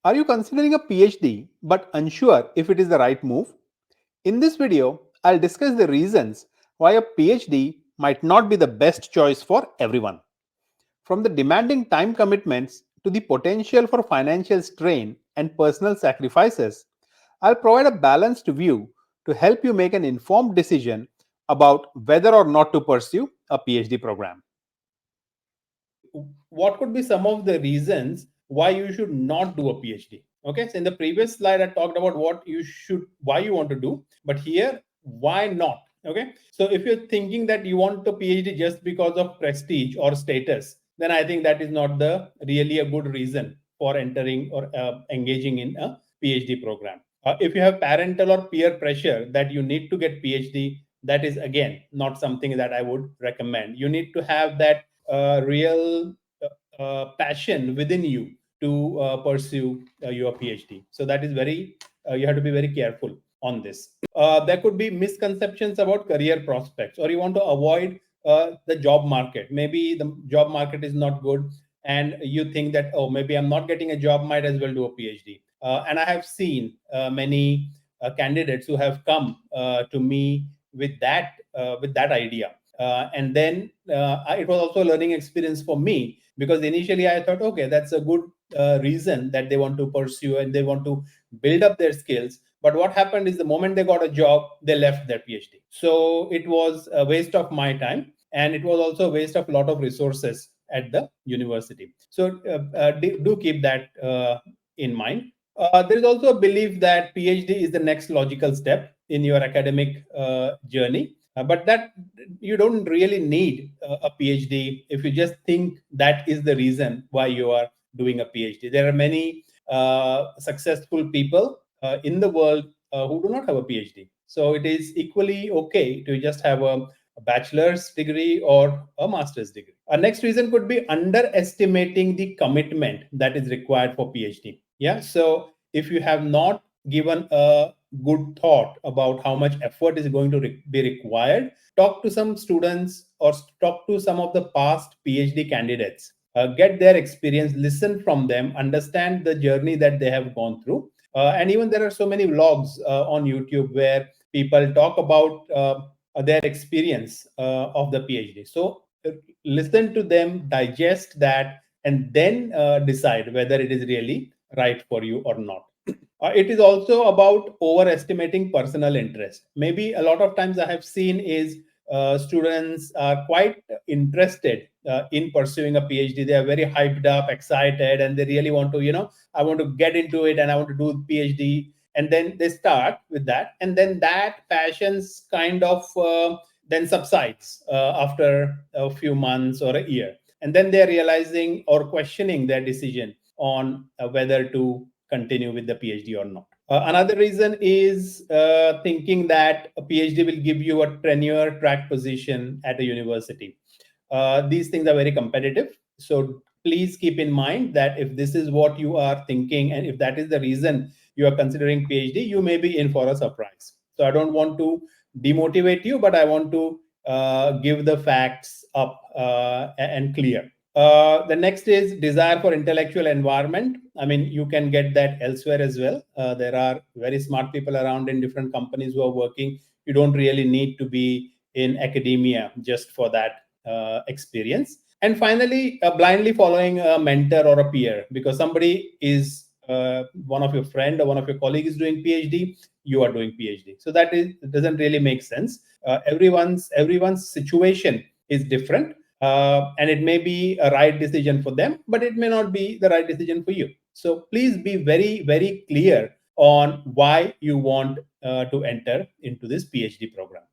Are you considering a PhD but unsure if it is the right move? In this video, I'll discuss the reasons why a PhD might not be the best choice for everyone. From the demanding time commitments to the potential for financial strain and personal sacrifices, I'll provide a balanced view to help you make an informed decision about whether or not to pursue a PhD program. What could be some of the reasons why you should not do a PhD? Okay, so in the previous slide, I talked about what you should, why you want to do, but here, why not? Okay, so if you're thinking that you want a PhD just because of prestige or status, then I think that is not the really a good reason for entering or engaging in a PhD program. If you have parental or peer pressure that you need to get PhD, that is again not something that I would recommend. You need to have that real passion within you to pursue your PhD. So that is very, you have to be very careful on this. There could be misconceptions about career prospects, or you want to avoid the job market. Maybe the job market is not good, and you think that, oh, maybe I'm not getting a job, might as well do a PhD. And I have seen many candidates who have come to me with that idea. And then it was also a learning experience for me, because initially I thought, okay, that's a good reason that they want to pursue and they want to build up their skills. But what happened is the moment they got a job, they left their PhD. So it was a waste of my time, and it was also a waste of a lot of resources at the university. So do keep that in mind. There is also a belief that PhD is the next logical step in your academic journey. But that you don't really need a PhD if you just think that is the reason why you are doing a PhD. There are many successful people in the world who do not have a PhD. So it is equally okay to just have a bachelor's degree or a master's degree. Our next reason could be underestimating the commitment that is required for PhD. Yeah. So if you have not given a good thought about how much effort is going to be required, talk to some students or talk to some of the past PhD candidates. Get their experience, listen from them, understand the journey that they have gone through. And even there are so many vlogs on YouTube where people talk about their experience of the PhD. So listen to them, digest that, and then decide whether it is really right for you or not. It is also about overestimating personal interest. Maybe a lot of times I have seen is students are quite interested in pursuing a PhD. They are very hyped up, excited, and they really want to, I want to get into it and I want to do PhD. And then they start with that, and then that passions kind of then subsides after a few months or a year, and then they are realizing or questioning their decision on whether to continue with the PhD or not. Another reason is thinking that a PhD will give you a tenure track position at a university. These things are very competitive. So please keep in mind that if this is what you are thinking, and if that is the reason you are considering PhD, you may be in for a surprise. So I don't want to demotivate you, but I want to give the facts up and clear. The next is desire for intellectual environment. I mean, you can get that elsewhere as well. There are very smart people around in different companies who are working. You don't really need to be in academia just for that experience. And finally, blindly following a mentor or a peer, because somebody is one of your friend or one of your colleague is doing PhD, you are doing PhD. So that doesn't really make sense. Everyone's situation is different. And it may be a right decision for them, but it may not be the right decision for you. So please be very, very clear on why you want to enter into this PhD program.